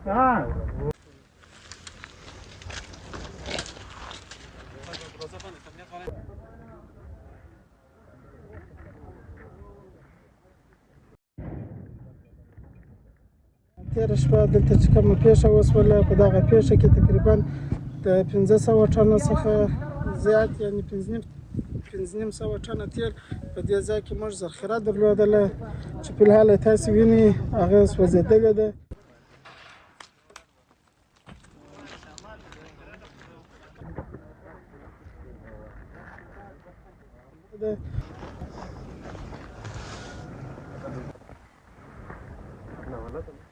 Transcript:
تېره شپه دلته چې کومه پیښه وشوله په دغه پیښه کې تقریبا د 1500 ټنه څخه زیات یعنې 1500 ټنه تیل په دې ځای کې موږ ذخیره درلودله چې فلحال تاسې وینئ هغه سوځېدلې ده. No, nothing.